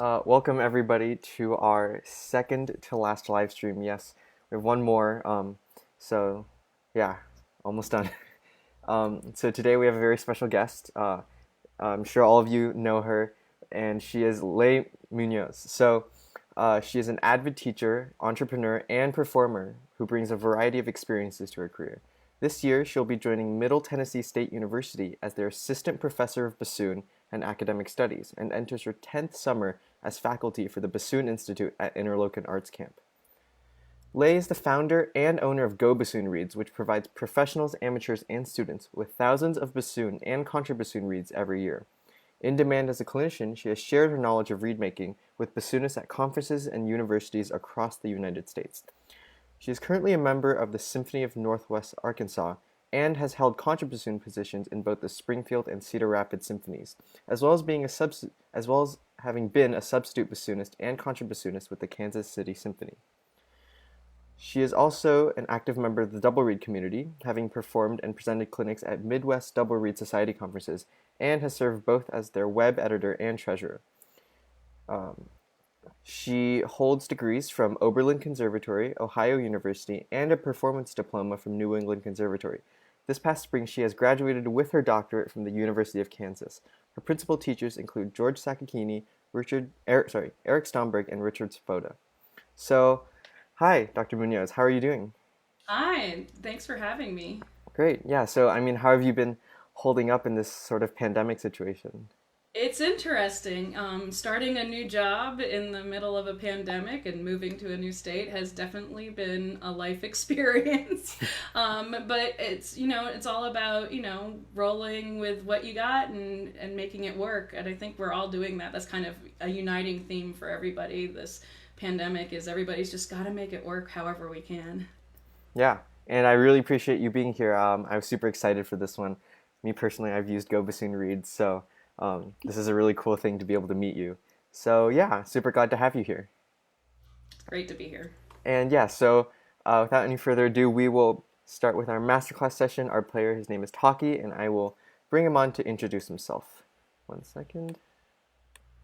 Welcome everybody to our second to last live stream. Yes, we have one more. So yeah, almost done. So today we have a very special guest. I'm sure all of you know her, and she is Leigh Muñoz. She is an avid teacher, entrepreneur, and performer who brings a variety of experiences to her career. This year, she'll be joining Middle Tennessee State University as their assistant professor of bassoon and academic studies, and enters her 10th summer as faculty for the Bassoon Institute at Interlochen Arts Camp. Leigh is the founder and owner of GoBassoon Reeds, which provides professionals, amateurs, and students with thousands of bassoon and contrabassoon reeds every year. In demand as a clinician, she has shared her knowledge of reed making with bassoonists at conferences and universities across the United States. She is currently a member of the Symphony of Northwest Arkansas and has held contrabassoon positions in both the Springfield and Cedar Rapids symphonies, as well as having been a substitute bassoonist and contrabassoonist with the Kansas City Symphony. She is also an active member of the double reed community, having performed and presented clinics at Midwest Double Reed Society conferences, and has served both as their web editor and treasurer. She holds degrees from Oberlin Conservatory, Ohio University, and a performance diploma from New England Conservatory. This past spring, she has graduated with her doctorate from the University of Kansas. Her principal teachers include George Sakakini, Eric Stomberg, and Richard Spoda. So, hi, Dr. Muñoz. How are you doing? Hi, thanks for having me. Great. Yeah. So, how have you been holding up in this sort of pandemic situation? It's interesting. Starting a new job in the middle of a pandemic and moving to a new state has definitely been a life experience. But it's all about, rolling with what you got and making it work. And I think we're all doing that. That's kind of a uniting theme for everybody. This pandemic is everybody's just got to make it work however we can. Yeah, and I really appreciate you being here. I was super excited for this one. Me personally, I've used GoBassoon Reeds, so this is a really cool thing to be able to meet you. So yeah, super glad to have you here. It's great to be here. And yeah, without any further ado, we will start with our masterclass session. Our player, his name is Taki, and I will bring him on to introduce himself. One second.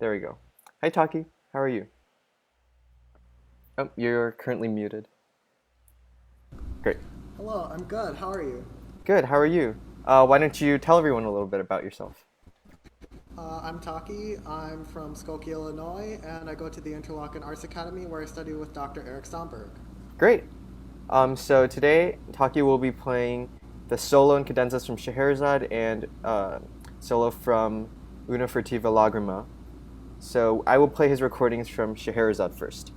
There we go. Hi, Taki. How are you? Oh, you're currently muted. Great. Hello, I'm good. How are you? Good. How are you? Why don't you tell everyone a little bit about yourself? I'm Taki. I'm from Skokie, Illinois, and I go to the Interlochen Arts Academy where I study with Dr. Eric Stomberg. Great. So today, Taki will be playing the solo and cadenzas from Scheherazade and solo from Una furtiva lagrima. So I will play his recordings from Scheherazade first.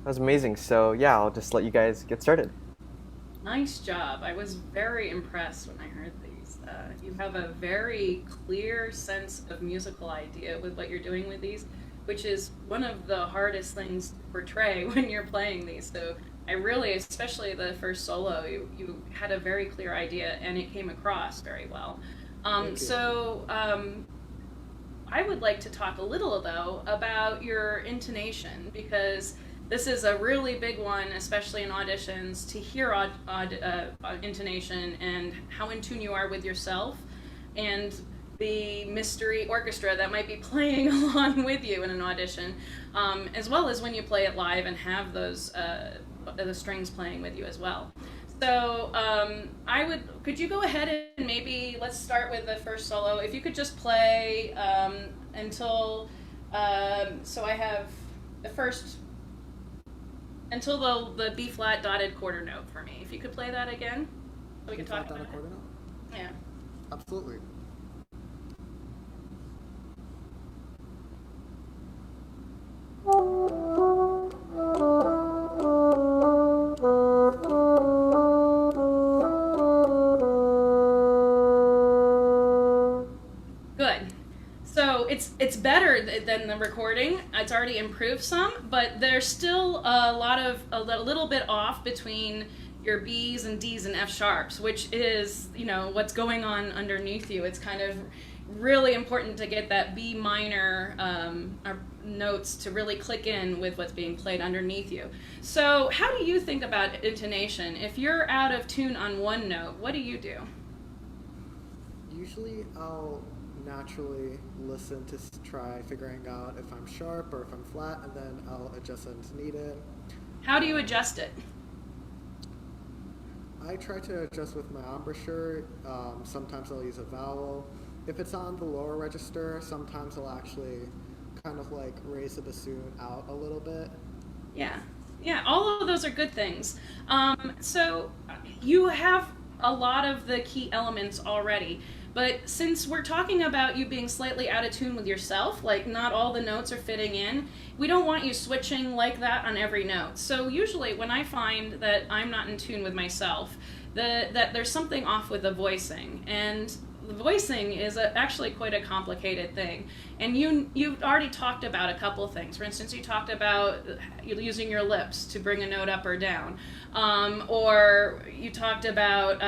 was amazing. So yeah, I'll just let you guys get started. Nice job. I was very impressed when I heard these. You have a very clear sense of musical idea with what you're doing with these, which is one of the hardest things to portray when you're playing these. So I really, especially the first solo, you had a very clear idea and it came across very well. I would like to talk a little, though, about your intonation, because this is a really big one, especially in auditions, to hear intonation and how in tune you are with yourself and the mystery orchestra that might be playing along with you in an audition, as well as when you play it live and have those the strings playing with you as well. So could you go ahead and maybe let's start with the first solo. If you could just play until I have the first, until the B flat dotted quarter note for me. If you could play that again, so we can talk about it. Quarter note? Yeah. Absolutely. Good. So it's better than the recording. It's already improved some, but there's still a little bit off between your B's and D's and F sharps, which is, what's going on underneath you. It's kind of really important to get that B minor notes to really click in with what's being played underneath you. So how do you think about intonation? If you're out of tune on one note, what do you do? Usually I'll naturally listen to try figuring out if I'm sharp or if I'm flat, and then I'll adjust as needed. How do you adjust it? I try to adjust with my embouchure. Sometimes I'll use a vowel. If it's on the lower register, sometimes I'll actually kind of like raise the bassoon out a little bit. Yeah, all of those are good things. So you have a lot of the key elements already, but since we're talking about you being slightly out of tune with yourself, like not all the notes are fitting in, we don't want you switching like that on every note. So usually when I find that I'm not in tune with myself, that there's something off with the voicing, and the voicing is actually quite a complicated thing. And you've already talked about a couple things. For instance, you talked about using your lips to bring a note up or down. Or you talked about,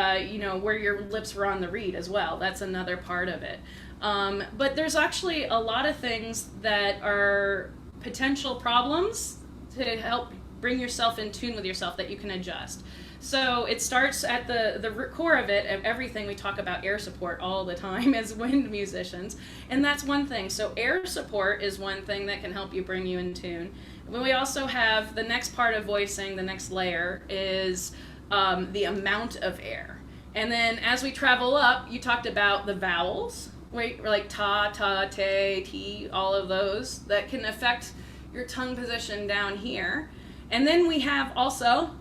where your lips were on the reed as well. That's another part of it. But there's actually a lot of things that are potential problems to help bring yourself in tune with yourself that you can adjust. So it starts at the core of it, of everything. We talk about air support all the time as wind musicians, and that's one thing. So air support is one thing that can help you bring you in tune. But we also have the next part of voicing, the next layer, is the amount of air. And then as we travel up, you talked about the vowels, right? Like ta, te, ti, all of those that can affect your tongue position down here. And then we have also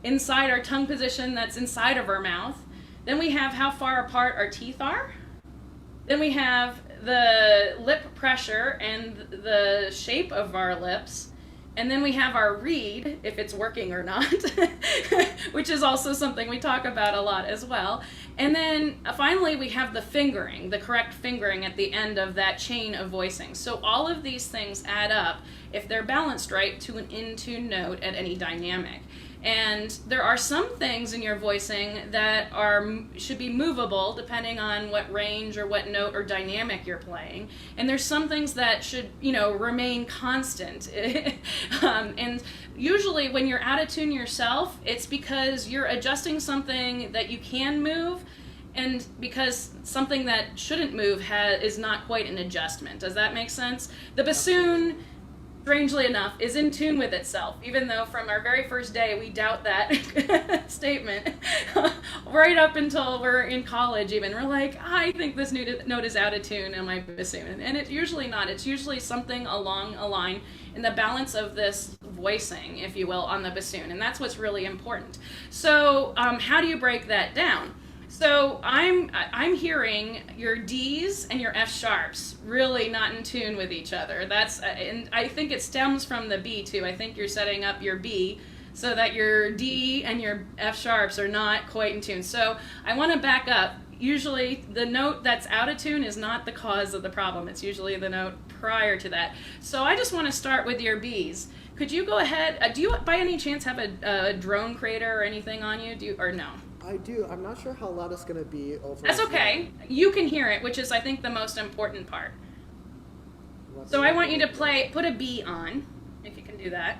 inside our tongue position that's inside of our mouth. Then we have how far apart our teeth are. Then we have the lip pressure and the shape of our lips. And then we have our reed, if it's working or not, which is also something we talk about a lot as well. And then finally we have the fingering, the correct fingering at the end of that chain of voicing. So all of these things add up, if they're balanced right, to an in-tune note at any dynamic. And there are some things in your voicing that should be movable depending on what range or what note or dynamic you're playing. And there's some things that should, remain constant. And usually when you're out of tune yourself, it's because you're adjusting something that you can move, and because something that shouldn't move is not quite an adjustment. Does that make sense? The bassoon, strangely enough, is in tune with itself, even though from our very first day we doubt that statement. Right up until we're in college even, we're like, I think this note is out of tune in my bassoon. And it's usually not. It's usually something along a line in the balance of this voicing, if you will, on the bassoon. And that's what's really important. So how do you break that down? So I'm hearing your D's and your F sharps really not in tune with each other. And I think it stems from the B too. I think you're setting up your B so that your D and your F sharps are not quite in tune. So I want to back up. Usually the note that's out of tune is not the cause of the problem. It's usually the note prior to that. So I just want to start with your B's. Could you go ahead? Do you by any chance have a drone creator or anything on you? Or no? I do. I'm not sure how loud it's going to be over. That's okay. You can hear it, which is, I think, the most important part. So I want you to put a B on, if you can do that.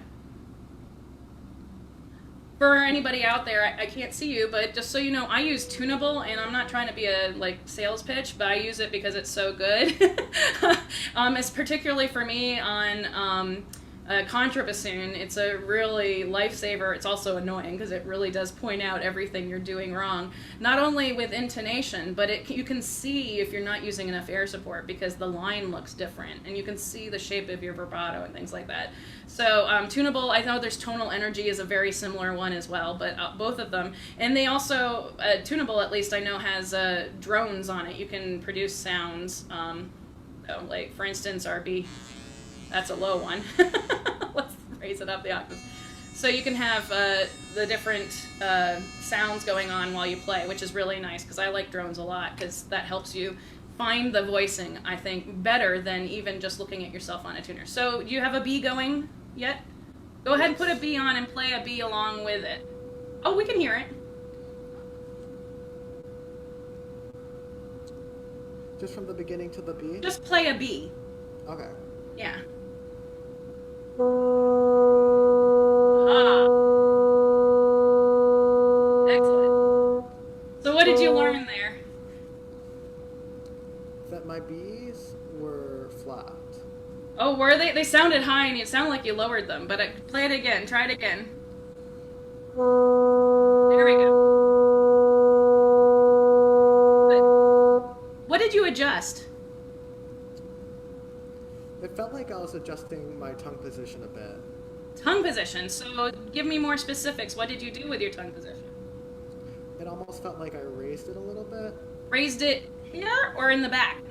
For anybody out there, I can't see you, but just so you know, I use Tunable, and I'm not trying to be a sales pitch, but I use it because it's so good. It's particularly for me on contrabassoon. It's a really lifesaver. It's also annoying because it really does point out everything you're doing wrong. Not only with intonation, but you can see if you're not using enough air support because the line looks different, and you can see the shape of your vibrato and things like that. So Tunable, I know there's Tonal Energy is a very similar one as well, but both of them. And they also, Tunable at least I know has drones on it. You can produce sounds, like for instance RB. That's a low one. Let's raise it up the octave. So you can have the different sounds going on while you play, which is really nice because I like drones a lot because that helps you find the voicing, I think, better than even just looking at yourself on a tuner. So do you have a B going yet? Go ahead and put a B on and play a B along with it. Oh, we can hear it. Just from the beginning to the B? Just play a B. Okay. Yeah. Excellent. So what did you learn there? That my B's were flat. Oh, were they? They sounded high, and it sounded like you lowered them. But play it again. Try it again. There we go. Good. What did you adjust? It felt like I was adjusting my tongue position a bit. Tongue position. So give me more specifics. What did you do with your tongue position? It almost felt like I raised it a little bit. Raised it here or in the back?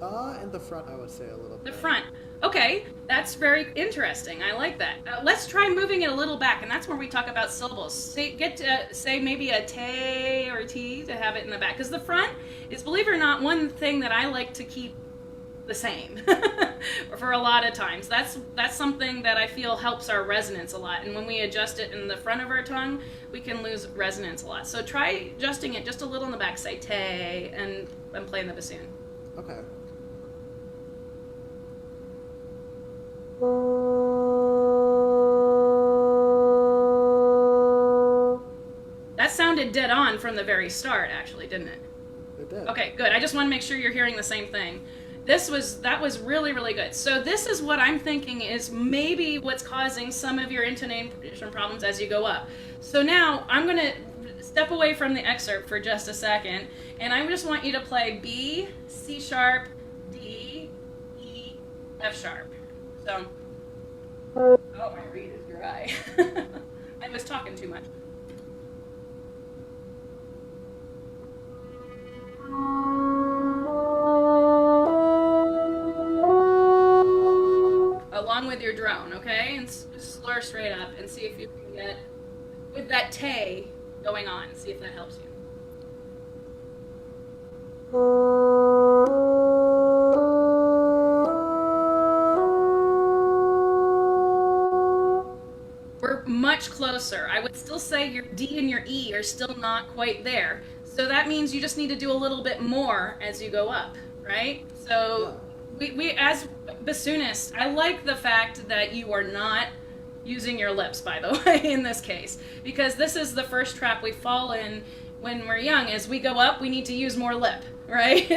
In the front, I would say a little bit. The front. Okay, that's very interesting. I like that. Let's try moving it a little back, and that's where we talk about syllables. Say maybe a te or a t to have it in the back. Because the front is, believe it or not, one thing that I like to keep the same for a lot of times. That's something that I feel helps our resonance a lot. And when we adjust it in the front of our tongue, we can lose resonance a lot. So try adjusting it just a little in the back. Say te and play in the bassoon. Okay. That sounded dead on from the very start, actually, didn't it? It did. Okay, good. I just want to make sure you're hearing the same thing. That was really, really good. So this is what I'm thinking is maybe what's causing some of your intonation problems as you go up. So now I'm going to step away from the excerpt for just a second, and I just want you to play B, C sharp, D, E, F sharp. So, oh, my reed is dry. I was talking too much. Along with your drone, okay? And slur straight up and see if you can get, with that te going on, see if that helps you. We're much closer. I would still say your D and your E are still not quite there. So that means you just need to do a little bit more as you go up, right? So we as bassoonists, I like the fact that you are not using your lips, by the way, in this case, because this is the first trap we fall in when we're young. As we go up, we need to use more lip, right?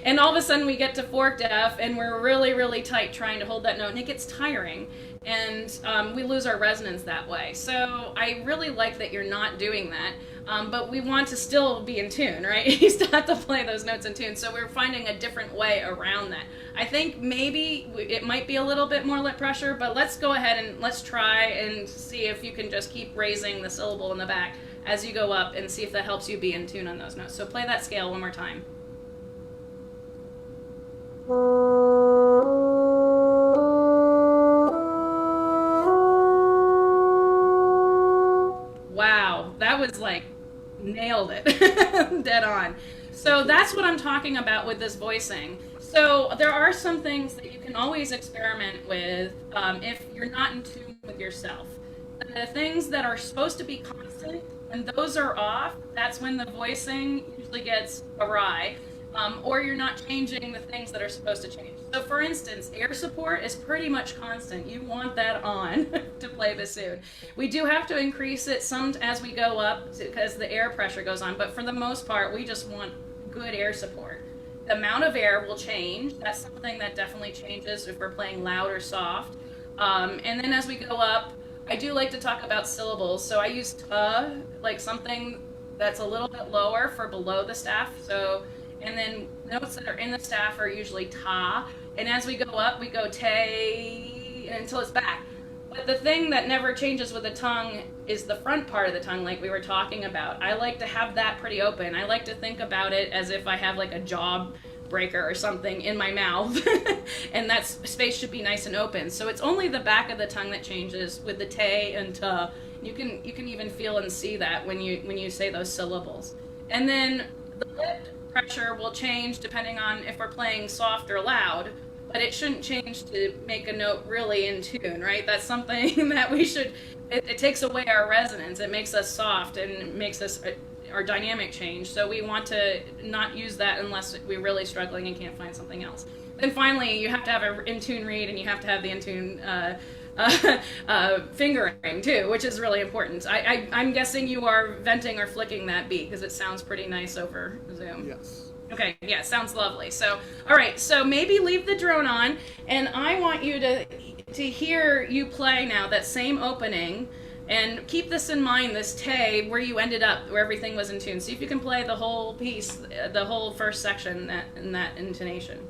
and all of a sudden we get to forked F and we're really, really tight trying to hold that note, and it gets tiring. and we lose our resonance that way. So I really like that you're not doing that. But we want to still be in tune, right? You still have to play those notes in tune. So we're finding a different way around that. I think maybe it might be a little bit more lip pressure, but let's go ahead and let's try and see if you can just keep raising the syllable in the back as you go up and see if that helps you be in tune on those notes. So play that scale one more time. Wow, that was like nailed it. Dead on. So that's what I'm talking about with this voicing. So there are some things that you can always experiment with if you're not in tune with yourself. The things that are supposed to be constant, when those are off, that's when the voicing usually gets awry. Or you're not changing the things that are supposed to change. So for instance, air support is pretty much constant. You want that on to play bassoon. We do have to increase it some as we go up because the air pressure goes on, but for the most part, we just want good air support. The amount of air will change. That's something that definitely changes if we're playing loud or soft. And then as we go up, I do like to talk about syllables. So I use like something that's a little bit lower for below the staff. So and then notes that are in the staff are usually ta. And as we go up, we go te until it's back. But the thing that never changes with the tongue is the front part of the tongue, like we were talking about. I like to have that pretty open. I like to think about it as if I have like a jaw breaker or something in my mouth. And that space should be nice and open. So it's only the back of the tongue that changes with the te and ta. You can even feel and see that when you say those syllables. And then the lip pressure will change depending on if we're playing soft or loud, but it shouldn't change to make a note really in tune, right? That's something that we should, it takes away our resonance. It makes us soft and makes us, our dynamic change. So we want to not use that unless we're really struggling and can't find something else. Then finally, you have to have an in-tune read and you have to have the in-tune fingering too, which is really important. I'm guessing you are venting or flicking that beat because it sounds pretty nice over Zoom. Yes. Okay, yeah, sounds lovely. So, all right, so maybe leave the drone on, and I want you to hear you play now that same opening, and keep this in mind, this te, where you ended up, where everything was in tune. See if you can play the whole piece, the whole first section in that intonation.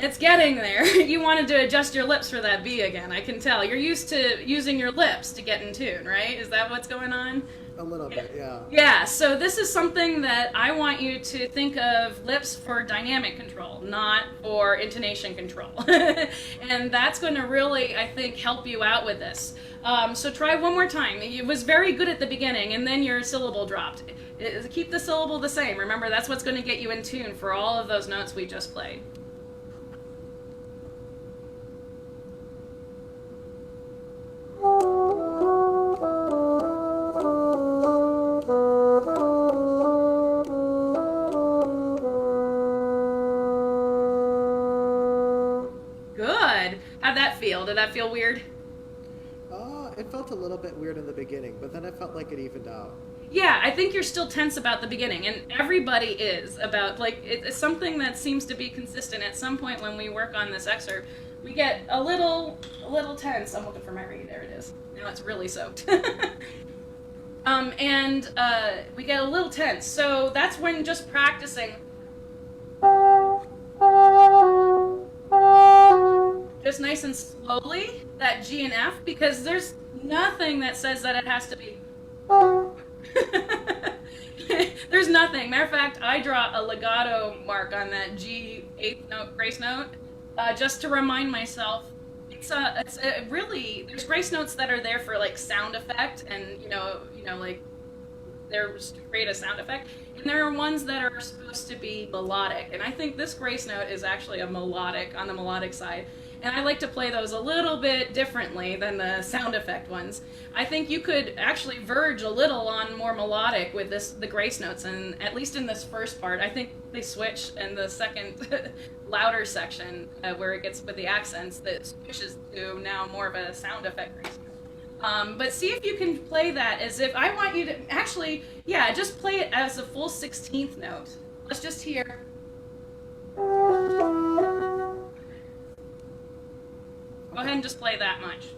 It's getting there. You wanted to adjust your lips for that B again, I can tell. You're used to using your lips to get in tune, right? Is that what's going on? A little bit, yeah. Yeah, so this is something that I want you to think of lips for dynamic control, not for intonation control. And that's going to really, I think, help you out with this. So try one more time. It was very good at the beginning, and then your syllable dropped. Keep the syllable the same. Remember, that's what's going to get you in tune for all of those notes we just played. Good. How'd that feel? Did that feel weird? It felt a little bit weird in the beginning, but then it felt like it evened out. Yeah, I think you're still tense about the beginning, and everybody is about, like, it's something that seems to be consistent. At some point when we work on this excerpt, we get a little tense. I'm looking for my reed. There it is. Now it's really soaked. And we get a little tense. So that's when just practicing. Just nice and slowly, that G and F, because there's nothing that says that it has to be. There's nothing. Matter of fact, I draw a legato mark on that G 8th note, grace note, just to remind myself. It's really, there's grace notes that are there for like sound effect, and you know, like they're to create a sound effect, and there are ones that are supposed to be melodic. And I think this grace note is actually a melodic, on the melodic side. And I like to play those a little bit differently than the sound effect ones. I think you could actually verge a little on more melodic with the grace notes, and at least in this first part, I think they switch in the second louder section where it gets with the accents that switches to now more of a sound effect grace note. But see if you can play that as if I want you to actually, yeah, just play it as a full 16th note. Let's just hear. Go ahead and just play that much.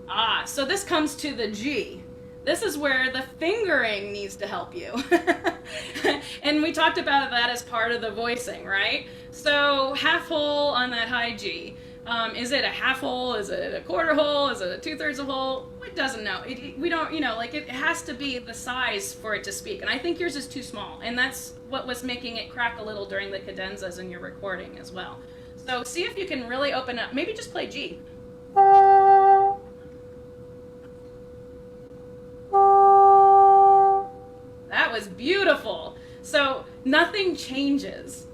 Ah, so this comes to the G. This is where the fingering needs to help you. And we talked about that as part of the voicing, right? So half hole on that high G. Is it a half hole? Is it a quarter hole? Is it a 2/3 of hole? It doesn't know. We don't, like it has to be the size for it to speak. And I think yours is too small. And that's what was making it crack a little during the cadenzas in your recording as well. So see if you can really open up. Maybe just play G. That was beautiful. So nothing changes.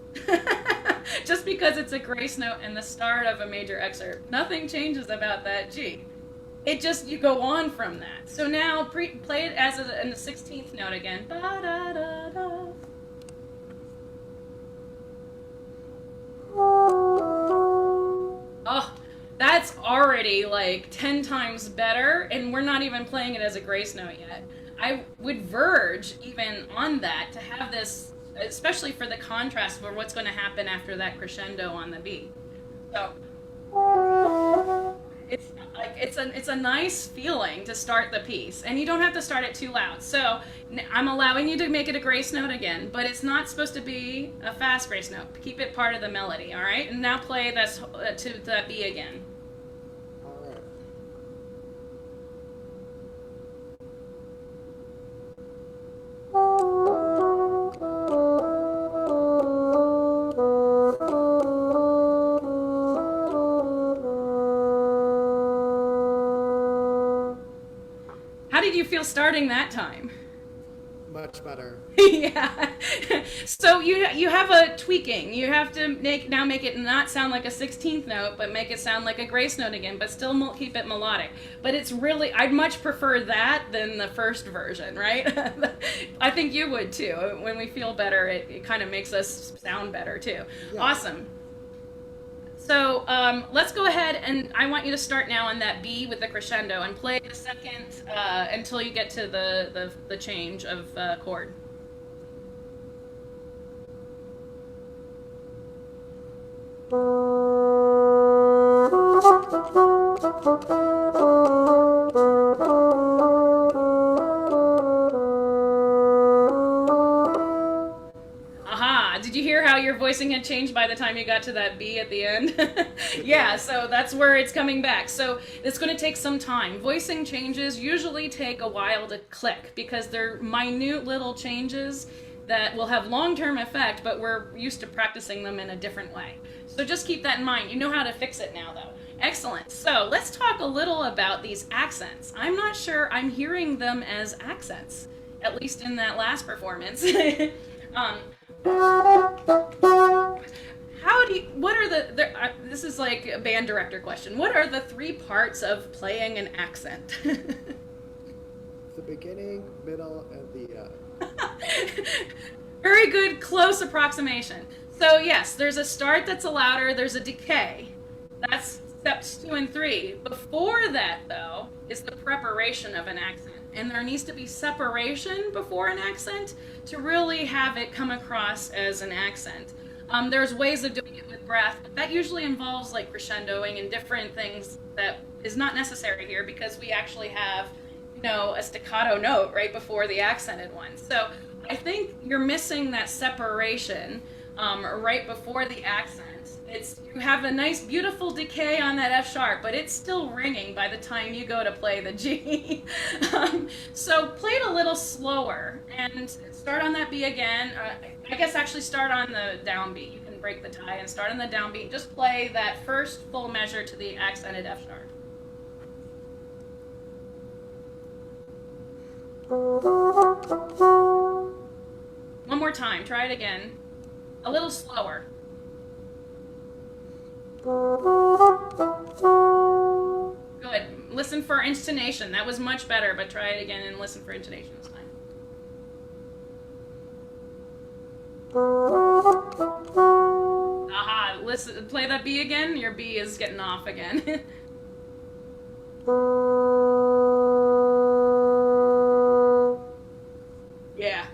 Just because it's a grace note and the start of a major excerpt. Nothing changes about that G. It just, you go on from that. So now play it as in the 16th note again. Ba-da-da-da. Oh, that's already like 10 times better, and we're not even playing it as a grace note yet. I would verge even on that to have this, especially for the contrast for what's going to happen after that crescendo on the B. So it's a nice feeling to start the piece, and you don't have to start it too loud. So I'm allowing you to make it a grace note again, but it's not supposed to be a fast grace note. Keep it part of the melody, all right? And now play this to that B again. All right. How did you feel starting that time? Much better. Yeah. So you have a tweaking. You have to make it not sound like a 16th note, but make it sound like a grace note again, but still keep it melodic. But it's really, I'd much prefer that than the first version, right? I think you would too. When we feel better, it kind of makes us sound better too. Yeah. Awesome. So let's go ahead, and I want you to start now on that B with the crescendo and play the second until you get to the change of chord. Did you hear how your voicing had changed by the time you got to that B at the end? Yeah, so that's where it's coming back. So it's going to take some time. Voicing changes usually take a while to click because they're minute little changes that will have long-term effect, but we're used to practicing them in a different way. So just keep that in mind. You know how to fix it now, though. Excellent. So let's talk a little about these accents. I'm not sure I'm hearing them as accents, at least in that last performance. This is like a band director question. What are the 3 parts of playing an accent? The beginning, middle, and the end. Very good, close approximation. So yes, there's a start that's a louder, there's a decay. That's steps 2 and 3. Before that, though, is the preparation of an accent. And there needs to be separation before an accent to really have it come across as an accent. There's ways of doing it with breath, but that usually involves like crescendoing and different things that is not necessary here because we actually have, a staccato note right before the accented one. So I think you're missing that separation right before the accent. You have a nice, beautiful decay on that F sharp, but it's still ringing by the time you go to play the G. So play it a little slower and start on that B again. I guess actually start on the downbeat. You can break the tie and start on the downbeat. Just play that first full measure to the accented F sharp. One more time. Try it again. A little slower. Good. Listen for intonation. That was much better, but try it again and listen for intonation this time. Aha, listen, play that B again. Your B is getting off again. Yeah.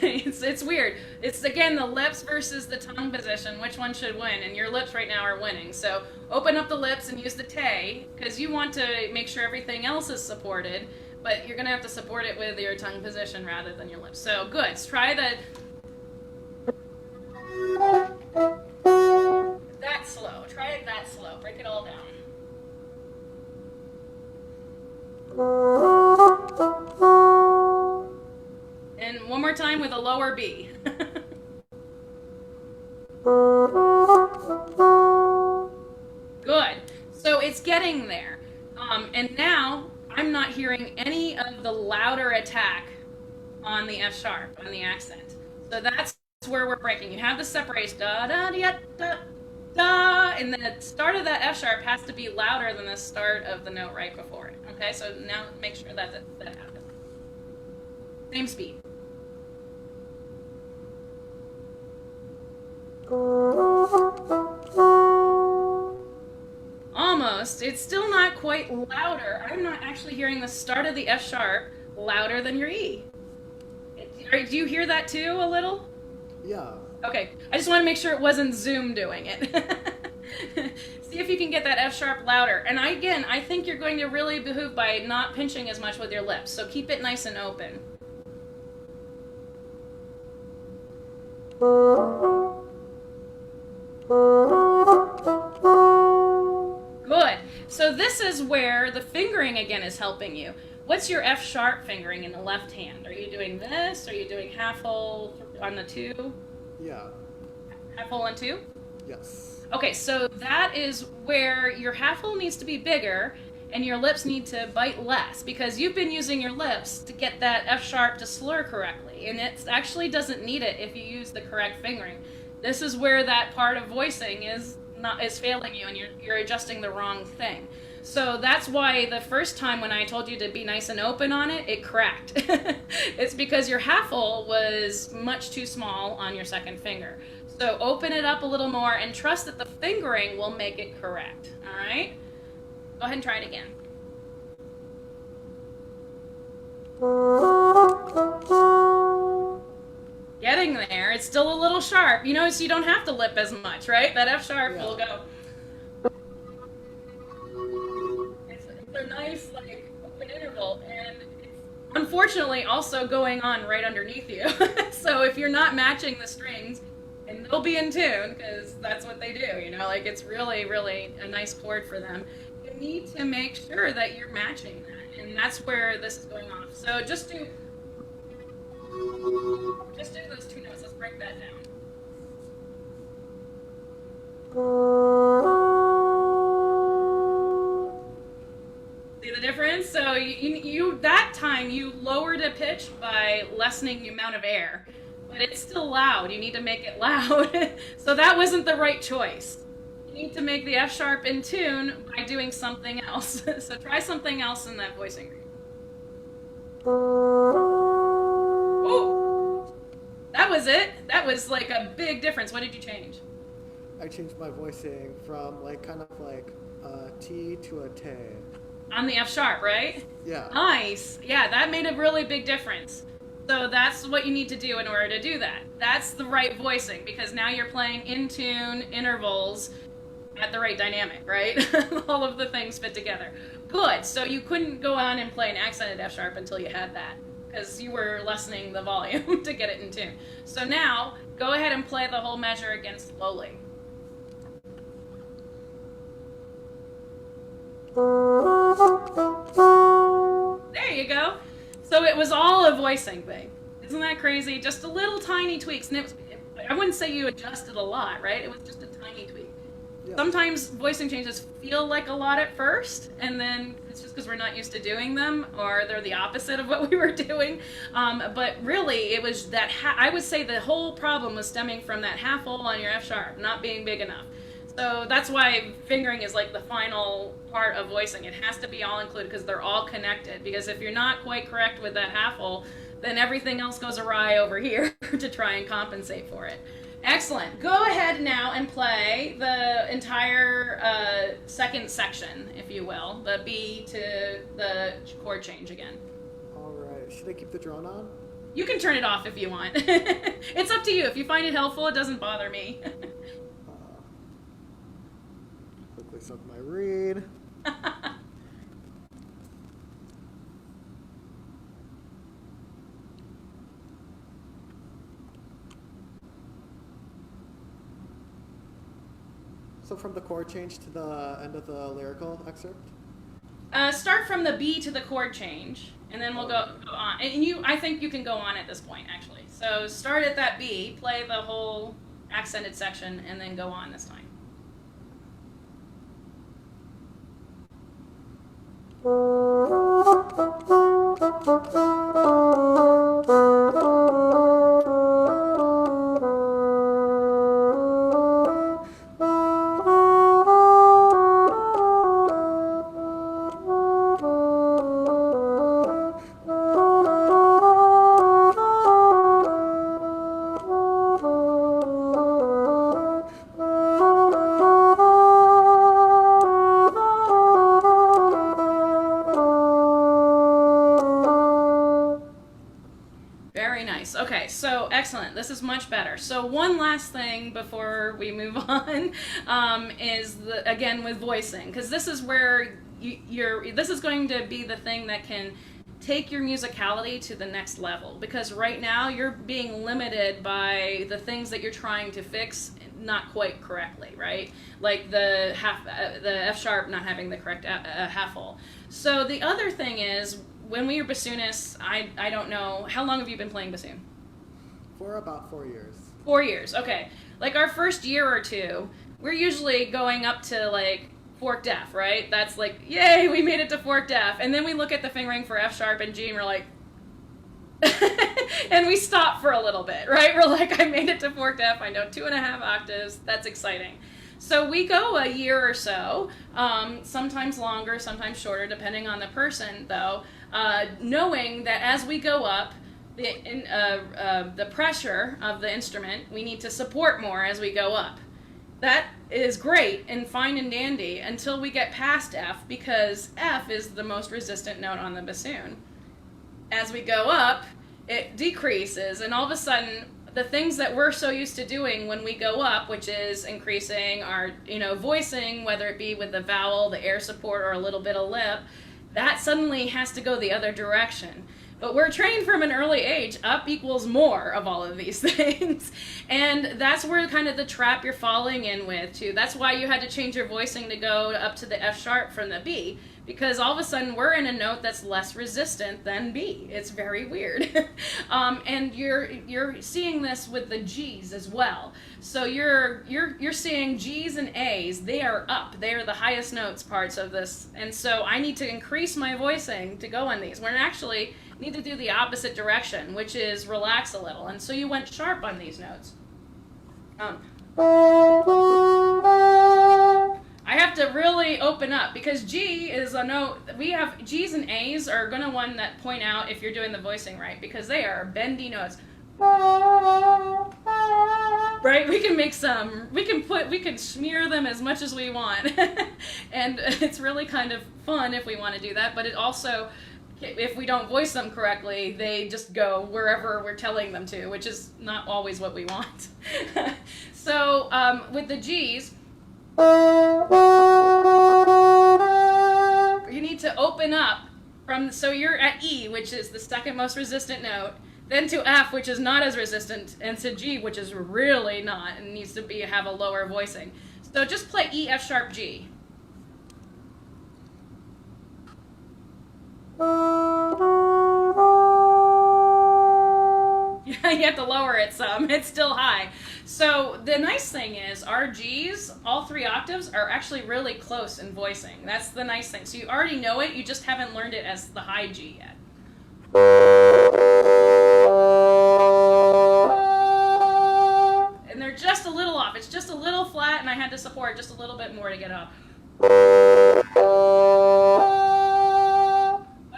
It's weird. It's, again, the lips versus the tongue position. Which one should win? And your lips right now are winning. So open up the lips and use the te, because you want to make sure everything else is supported, but you're going to have to support it with your tongue position rather than your lips. So good. Let's try the... That slow. Try it that slow. Break it all down. And one more time with a lower B. Good. So it's getting there. And now I'm not hearing any of the louder attack on the F sharp, on the accent. So that's where we're breaking. You have the separation, da da da da da, and the start of that F sharp has to be louder than the start of the note right before it. Okay, so now make sure that happens. Same speed. Almost. It's still not quite louder. I'm not actually hearing the start of the F sharp louder than your E. Do you hear that too a little? Yeah. Okay. I just want to make sure it wasn't Zoom doing it. See if you can get that F sharp louder. And I think you're going to really behoove by not pinching as much with your lips. So keep it nice and open. Good. So this is where the fingering again is helping you. What's your F sharp fingering in the left hand? Are you doing this? Are you doing half hole on the 2? Yeah. Half hole on 2? Yes. Okay, so that is where your half hole needs to be bigger and your lips need to bite less, because you've been using your lips to get that F sharp to slur correctly, and it actually doesn't need it if you use the correct fingering. This is where that part of voicing is failing you, and you're adjusting the wrong thing. So that's why the first time when I told you to be nice and open on it, it cracked. It's because your half hole was much too small on your second finger. So open it up a little more and trust that the fingering will make it correct. All right? Go ahead and try it again. Getting there. It's still a little sharp. You notice you don't have to lip as much, right? That F sharp will go. It's a nice, like, open interval, and it's unfortunately also going on right underneath you. So if you're not matching the strings, and they'll be in tune, because that's what they do, you know, like it's really, really a nice chord for them. You need to make sure that you're matching that, and that's where this is going off. So just do those 2 notes. Let's break that down. See the difference? So you that time you lowered a pitch by lessening the amount of air, but it's still loud. You need to make it loud. So that wasn't the right choice. You need to make the F sharp in tune by doing something else. So try something else in that voicing read. Oh, that was it. That was like a big difference. What did you change? I changed my voicing from like kind of like a T to a T. On the F sharp, right? Yeah. Nice. Yeah, that made a really big difference. So that's what you need to do in order to do that. That's the right voicing, because now you're playing in tune intervals at the right dynamic, right? All of the things fit together. Good. So you couldn't go on and play an accented F sharp until you had that, because you were lessening the volume to get it in tune. So now go ahead and play the whole measure again slowly. There you go. So it was all a voicing thing. Isn't that crazy? Just a little tiny tweaks. And I wouldn't say you adjusted a lot, right? It was just a tiny tweak. Yeah. Sometimes voicing changes feel like a lot at first, and then it's just because we're not used to doing them, or they're the opposite of what we were doing. But really, it was that I would say the whole problem was stemming from that half hole on your F sharp not being big enough. So that's why fingering is like the final part of voicing. It has to be all included because they're all connected. Because if you're not quite correct with that half hole, then everything else goes awry over here to try and compensate for it. Excellent. Go ahead now and play the entire second section, if you will, the B to the chord change again. All right. Should I keep the drone on? You can turn it off if you want. It's up to you. If you find it helpful, it doesn't bother me. Quickly set my reed. So from the chord change to the end of the lyrical excerpt? Start from the B to the chord change, and then we'll go on. And I think you can go on at this point, actually. So start at that B, play the whole accented section, and then go on this time. Okay, so excellent. This is much better. So one last thing before we move on is again with voicing, because this is where this is going to be the thing that can take your musicality to the next level. Because right now you're being limited by the things that you're trying to fix not quite correctly, right? Like the F sharp not having the correct half hole. So the other thing is, when we were bassoonists, I don't know, how long have you been playing bassoon? For about 4 years. 4 years, okay. Like our first year or two, we're usually going up to like forked F, right? That's like, yay, we made it to forked F. And then we look at the fingering for F sharp and G and we're like, and we stop for a little bit, right? We're like, I made it to forked F, I know 2.5 octaves, that's exciting. So we go a year or so, sometimes longer, sometimes shorter, depending on the person though, knowing that as we go up, the pressure of the instrument, we need to support more as we go up. That is great and fine and dandy until we get past F, because F is the most resistant note on the bassoon. As we go up, it decreases, and all of a sudden, the things that we're so used to doing when we go up, which is increasing our, voicing, whether it be with the vowel, the air support, or a little bit of lip, that suddenly has to go the other direction. But we're trained from an early age, up equals more of all of these things. And that's where kind of the trap you're falling in with, too. That's why you had to change your voicing to go up to the F sharp from the B. Because all of a sudden we're in a note that's less resistant than B. It's very weird. And you're seeing this with the G's as well. So you're seeing G's and A's, they are up. They are the highest notes parts of this. And so I need to increase my voicing to go on these. We're actually need to do the opposite direction, which is relax a little. And so you went sharp on these notes. I have to really open up because G is a note. We have G's and A's are going to one that point out if you're doing the voicing right, because they are bendy notes. Right? We can make some, we can smear them as much as we want. And it's really kind of fun if we want to do that, but it also, if we don't voice them correctly, they just go wherever we're telling them to, which is not always what we want. So with the G's, you need to open up from, so you're at E, which is the second most resistant note, then to F, which is not as resistant, and to G, which is really not, and needs to have a lower voicing. So just play E, F sharp, G. You have to lower it some. It's still high. So the nice thing is our G's, all three octaves, are actually really close in voicing. That's the nice thing. So you already know it, you just haven't learned it as the high G yet. And they're just a little off. It's just a little flat, and I had to support just a little bit more to get up. But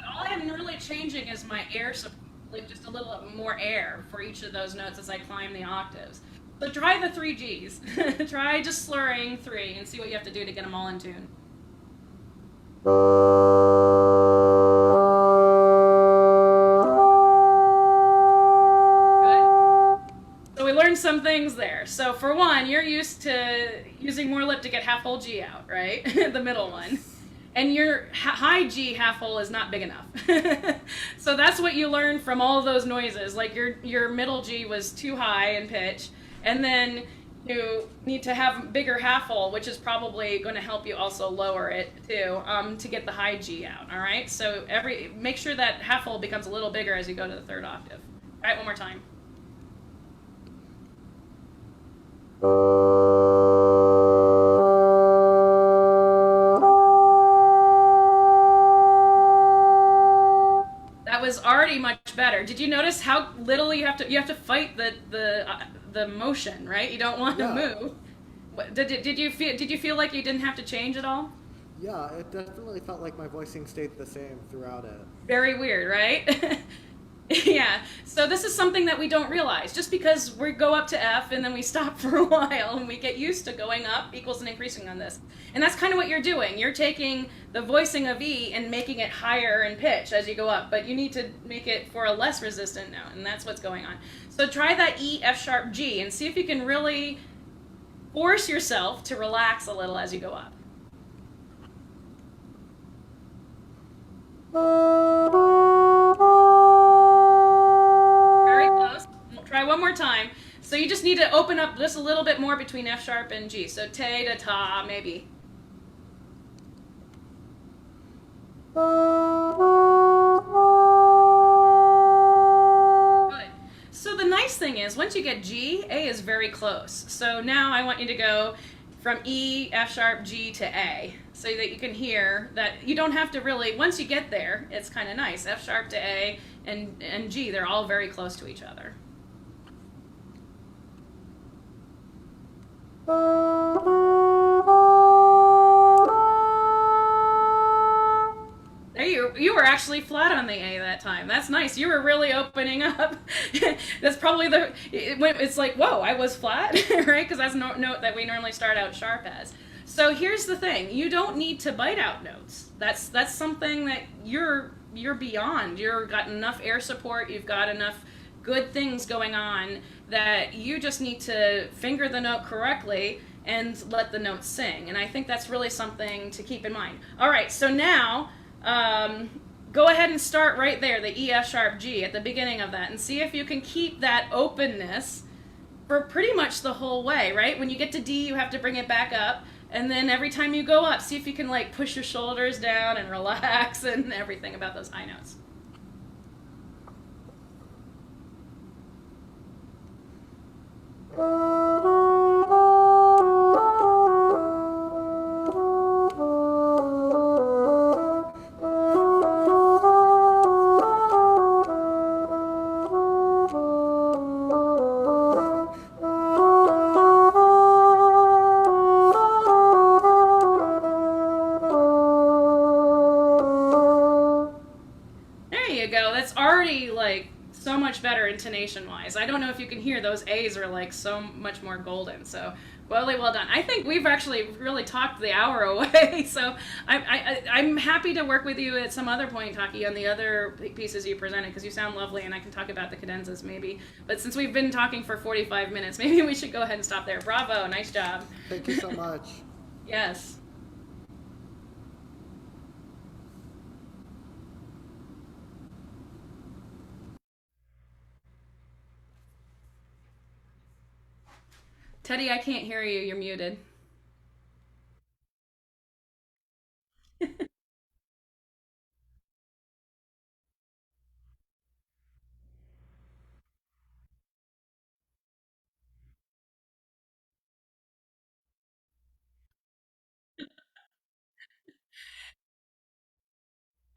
all I'm really changing is my air support, like just a little more air for each of those notes as I climb the octaves. So try the three G's. Try just slurring three and see what you have to do to get them all in tune. So we learned some things there. So for one, you're used to using more lip to get half whole G out, right? The middle one. And your high G half whole is not big enough. So that's what you learned from all of those noises. Like your middle G was too high in pitch, and then you need to have bigger half hole, which is probably going to help you also lower it too, to get the high G out. All right. So make sure that half hole becomes a little bigger as you go to the third octave. All right, one more time. That was already much better. Did you notice how little you have to fight the motion, right? You don't want to move. Did you feel like you didn't have to change at all? Yeah, it definitely felt like my voicing stayed the same throughout it. Very weird, right? Yeah, so this is something that we don't realize. Just because we go up to F and then we stop for a while and we get used to going up equals and increasing on this. And that's kind of what you're doing. You're taking the voicing of E and making it higher in pitch as you go up, but you need to make it for a less resistant note, and that's what's going on. So try that E, F sharp, G, and see if you can really force yourself to relax a little as you go up. Try one more time. So you just need to open up just a little bit more between F sharp and G. So te to ta, maybe. Good. So the nice thing is, once you get G, A is very close. So now I want you to go from E, F sharp, G to A, so that you can hear that you don't have to really, once you get there, it's kind of nice. F sharp to A and G, they're all very close to each other. There you were actually flat on the A that time. That's nice. You were really opening up. That's probably it's like, whoa, I was flat, right? Because that's no note that we normally start out sharp as. So here's the thing. You don't need to bite out notes. That's something that you're beyond. You've got enough air support. You've got enough good things going on that you just need to finger the note correctly and let the note sing. And I think that's really something to keep in mind. All right, so now go ahead and start right there, the E, F sharp, G at the beginning of that, and see if you can keep that openness for pretty much the whole way, right? When you get to D, you have to bring it back up, and then every time you go up, see if you can like push your shoulders down and relax and everything about those high notes. Like so much better intonation wise. I don't know if you can hear those A's are like so much more golden. So really well done. I think we've actually really talked the hour away. So I'm happy to work with you at some other point, Taki, on the other pieces you presented, because you sound lovely and I can talk about the cadenzas maybe. But since we've been talking for 45 minutes, maybe we should go ahead and stop there. Bravo, nice job. Thank you so much. Yes. Teddy, I can't hear you. You're muted.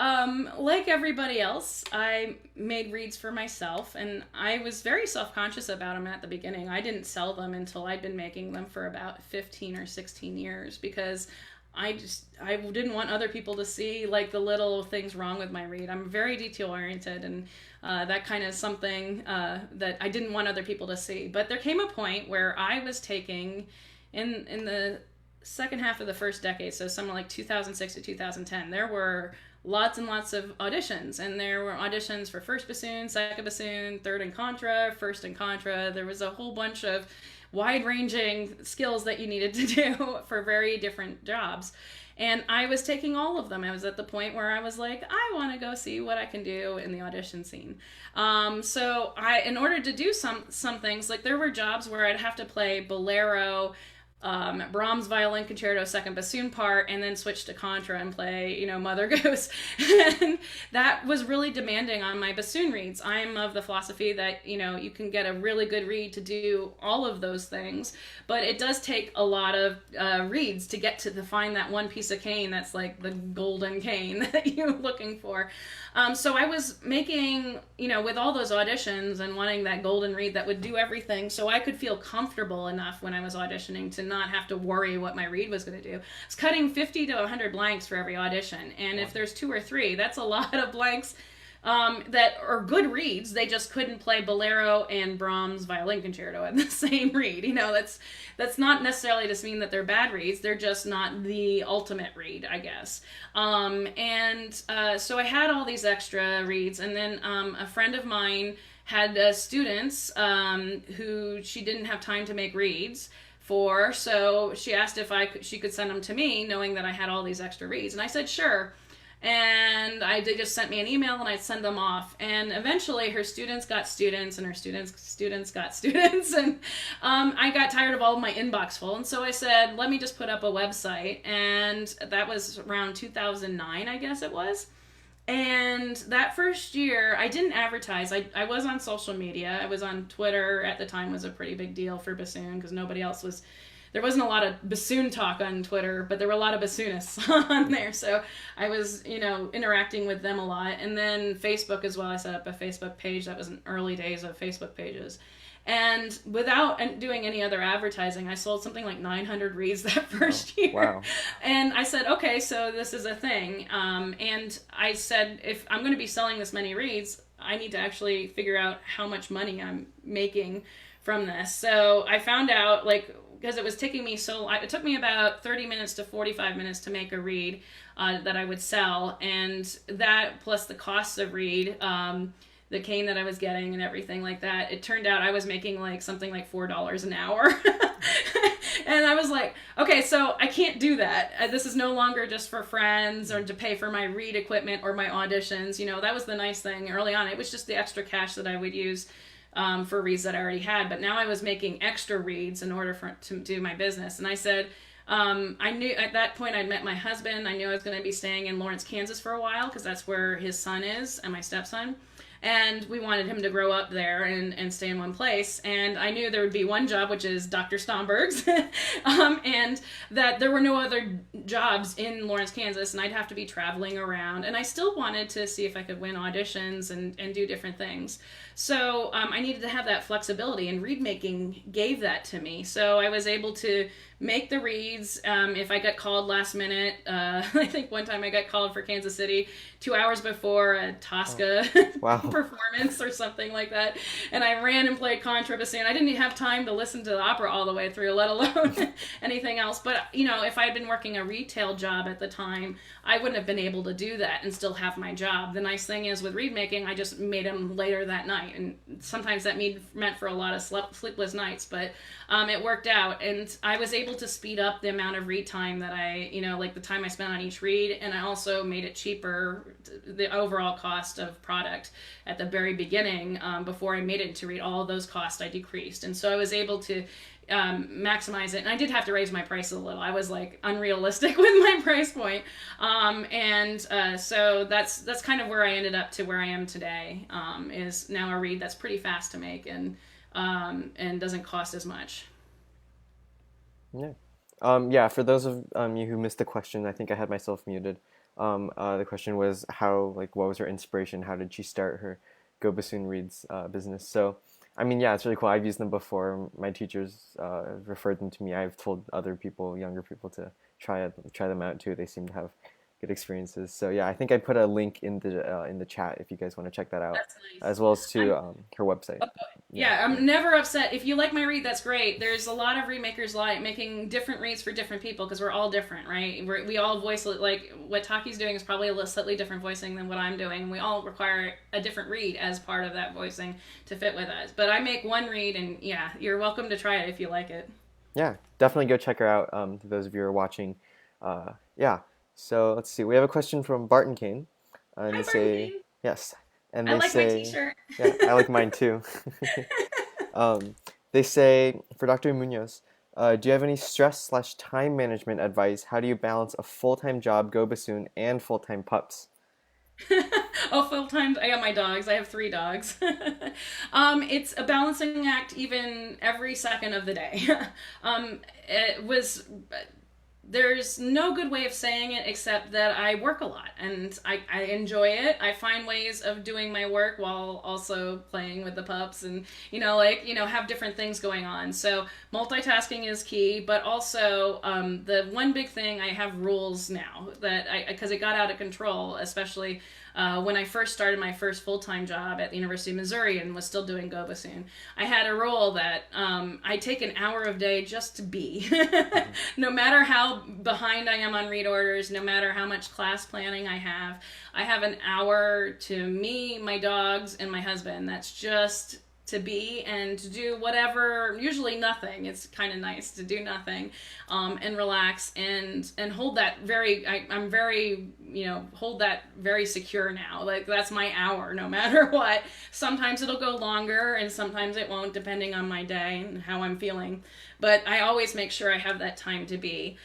Like everybody else, I made reeds for myself, and I was very self-conscious about them at the beginning. I didn't sell them until I'd been making them for about 15 or 16 years because I didn't want other people to see like the little things wrong with my reed. I'm very detail oriented, and that kind of something that I didn't want other people to see. But there came a point where I was taking in the second half of the first decade, so somewhere like 2006 to 2010, there were lots and lots of auditions, and there were auditions for first bassoon, second bassoon, third and contra, first and contra. There was a whole bunch of wide-ranging skills that you needed to do for very different jobs, and I was taking all of them. I was at the point where I was like, I want to go see what I can do in the audition scene. So in order to do some things, like there were jobs where I'd have to play bolero, Brahms violin concerto second bassoon part, and then switch to contra and play, Mother Goose. And that was really demanding on my bassoon reeds. I'm of the philosophy that, you can get a really good reed to do all of those things, but it does take a lot of reeds to get to find that one piece of cane that's like the golden cane that you're looking for. So I was making, with all those auditions and wanting that golden reed that would do everything, so I could feel comfortable enough when I was auditioning to not have to worry what my reed was going to do. I was cutting 50 to 100 blanks for every audition, and if there's 2 or 3, that's a lot of blanks that are good reeds. They just couldn't play bolero and Brahms violin concerto at the same reed. That's not necessarily to mean that they're bad reeds. They're just not the ultimate reed, I guess. So I had all these extra reeds, and then a friend of mine had students who she didn't have time to make reeds for, so she asked if she could send them to me, knowing that I had all these extra reeds, and I said sure. And they just sent me an email, and I'd send them off. And eventually her students got students, and her students got students. And I got tired of all of my inbox full. And so I said, let me just put up a website. And that was around 2009, I guess it was. And that first year, I didn't advertise. I was on social media. I was on Twitter at the time. Was a pretty big deal for bassoon because nobody else was. There wasn't a lot of bassoon talk on Twitter, but there were a lot of bassoonists on there. So I was, interacting with them a lot. And then Facebook as well. I set up a Facebook page. That was in early days of Facebook pages. And without doing any other advertising, I sold something like 900 reeds that first year. Wow. And I said, okay, so this is a thing. And I said, if I'm going to be selling this many reeds, I need to actually figure out how much money I'm making from this. So I found out, because it was taking me it took me about 30 minutes to 45 minutes to make a reed that I would sell, and that plus the cost of reed, the cane that I was getting and everything like that, it turned out I was making something like $4 an hour. And I was like, okay, so I can't do that. This is no longer just for friends or to pay for my reed equipment or my auditions. That was the nice thing early on. It was just the extra cash that I would use for reeds that I already had, but now I was making extra reeds in order to do my business. And I said, I knew at that point I'd met my husband. I knew I was going to be staying in Lawrence, Kansas for a while because that's where his son is and my stepson. And we wanted him to grow up there and stay in one place. And I knew there would be one job, which is Dr. Stomberg's, and that there were no other jobs in Lawrence, Kansas, and I'd have to be traveling around. And I still wanted to see if I could win auditions and do different things. So I needed to have that flexibility, and reed making gave that to me. So I was able to make the reeds. If I got called last minute, I think one time I got called for Kansas City 2 hours before a Tosca performance or something like that, and I ran and played contrabassoon. I didn't even have time to listen to the opera all the way through, let alone anything else. But if I had been working a retail job at the time, I wouldn't have been able to do that and still have my job. The nice thing is with reed making, I just made them later that night, and sometimes that meant for a lot of sleepless nights, but it worked out, and I was able to speed up the amount of reed time that I, the time I spent on each reed, and I also made it cheaper, the overall cost of product at the very beginning, before I made it into reed. All of those costs I decreased, and so I was able to maximize it. And I did have to raise my price a little. I was unrealistic with my price point, so that's kind of where I ended up to where I am today. Is now a reed that's pretty fast to make and doesn't cost as much. Yeah. For those of you who missed the question, I think I had myself muted. The question was how, like, what was her inspiration? How did she start her GoBassoon Reeds business? So, I mean, yeah, it's really cool. I've used them before. My teachers referred them to me. I've told other people, younger people, to try them out too. They seem to have good experiences. So yeah, I think I put a link in the chat if you guys want to check that out, That's nice. as well as to I'm her website. Yeah. Yeah, I'm never upset. If you like my read, that's great. There's a lot of reed makers like making different reads for different people because we're all different, right? We all voice, like what Taki's doing is probably a little slightly different voicing than what I'm doing. We all require a different read as part of that voicing to fit with us. But I make one read, and yeah, you're welcome to try it if you like it. Yeah, definitely go check her out. To those of you who are watching, yeah. So let's see. We have a question from Barton Kane, and Hi, they say Barney. yes, and I they like my say T-shirt. yeah, I like mine too. They say for Dr. Muñoz, do you have any stress/time management advice? How do you balance a full-time job, go bassoon, and full-time pups? Oh, full time. I got my dogs. I have 3 dogs. It's a balancing act, even every second of the day. It was. There's no good way of saying it except that I work a lot and I enjoy it. I find ways of doing my work while also playing with the pups and, have different things going on. So multitasking is key, but also the one big thing, I have rules now because it got out of control, especially when I first started my first full-time job at the University of Missouri and was still doing GoBassoon. I had a rule that I take an hour a day just to be. No matter how behind I am on read orders, no matter how much class planning I have an hour to me, my dogs, and my husband. That's just to be and to do whatever, usually nothing. It's kind of nice to do nothing and relax and hold that I'm very, hold that very secure now. Like that's my hour no matter what. Sometimes it'll go longer and sometimes it won't depending on my day and how I'm feeling. But I always make sure I have that time to be.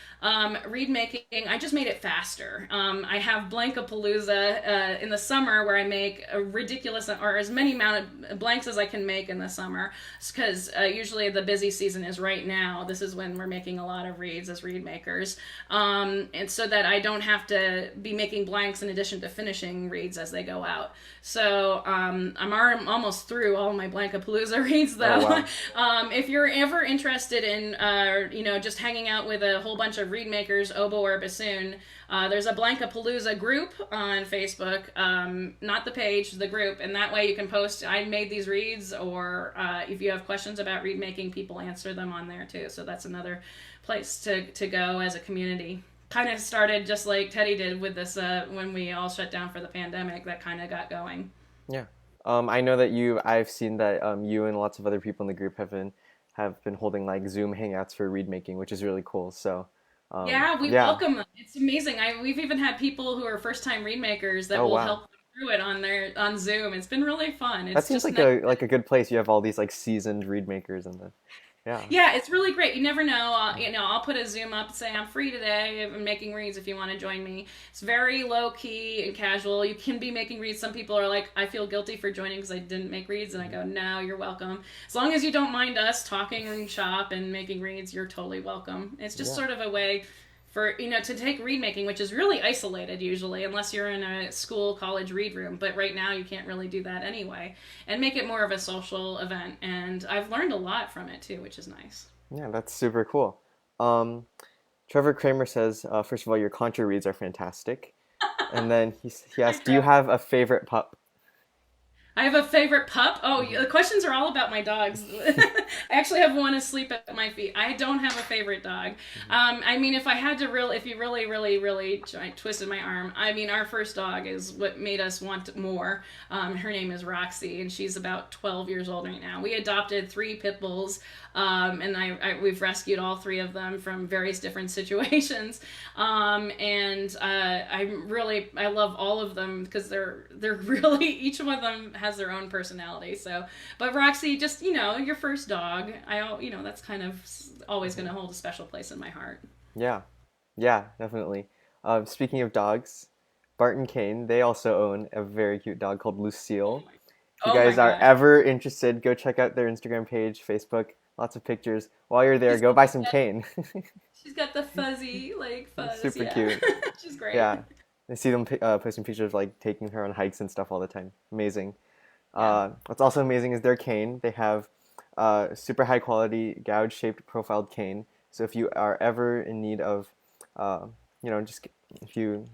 Reed making, I just made it faster. I have Blankapalooza in the summer where I make a ridiculous, or as many amount of blanks as I can make in the summer, because usually the busy season is right now. This is when we're making a lot of reeds as reed makers. And so that I don't have to be making blanks in addition to finishing reeds as they go out. So I'm almost through all my Blankapalooza reeds though. Oh, wow. If you're ever interested in, just hanging out with a whole bunch of reed makers, oboe or bassoon, there's a Blankapalooza group on Facebook, not the page, the group, and that way you can post, I made these reeds, or if you have questions about reed making, people answer them on there too. So that's another place to go as a community. Kind of started just like Teddy did with this when we all shut down for the pandemic. That kind of got going. Yeah. I know that I've seen that you and lots of other people in the group have been holding like Zoom hangouts for reed making, which is really cool. So yeah, we welcome them. It's amazing. We've even had people who are first time reed makers that Oh, will wow. help them through it on Zoom. It's been really fun. That It's seems just like a good place. You have all these like seasoned reed makers and yeah. yeah, it's really great. You never know. I'll put a Zoom up and say I'm free today. I'm making reads if you want to join me. It's very low key and casual. You can be making reads. Some people are like, I feel guilty for joining because I didn't make reads, and I go, no, you're welcome. As long as you don't mind us talking in shop and making reads, you're totally welcome. It's just Yeah. sort of a way for to take reed making, which is really isolated usually unless you're in a school college read room, but right now you can't really do that anyway, and make it more of a social event. And I've learned a lot from it too, which is nice. Yeah, that's super cool. Trevor Kramer says, first of all, your contra reads are fantastic. And then he asked, do you have a favorite pup? I have a favorite pup. Oh, the questions are all about my dogs. I actually have one asleep at my feet. I don't have a favorite dog. I mean, if you really twisted my arm, I mean, our first dog is what made us want more. Her name is Roxy, and she's about 12 years old right now. We adopted 3 pit bulls, and we've rescued all 3 of them from various different situations. And I love all of them because they're really, each one of them has their own personality. So, but Roxy, just, your first dog, that's kind of always going to hold a special place in my heart. Yeah, yeah, definitely. Speaking of dogs, Barton Kane, they also own a very cute dog called Lucille. If you guys are ever interested, go check out their Instagram page, Facebook, lots of pictures. While you're there, go buy some cane. She's got the fuzzy, fuzz. Super yeah. cute. She's great. Yeah. I see them posting pictures of like taking her on hikes and stuff all the time. Amazing. Yeah. What's also amazing is their cane. They have super high quality gouge shaped profiled cane. So if you are ever in need of, uh, just if you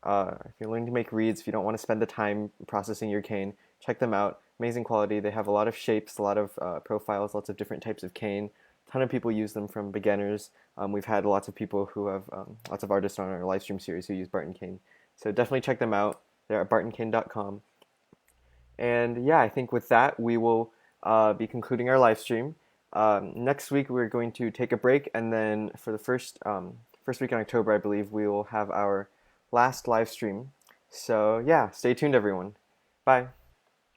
if you're learning to make reeds, if you don't want to spend the time processing your cane, check them out. Amazing quality. They have a lot of shapes, a lot of profiles, lots of different types of cane. A ton of people use them from beginners. We've had lots of people who have, lots of artists on our live stream series who use Barton cane. So definitely check them out. They're at bartoncane.com. And yeah, I think with that, we will be concluding our live stream. Next week, we're going to take a break, and then for the first week in October, I believe, we will have our last live stream. So yeah, stay tuned, everyone. Bye.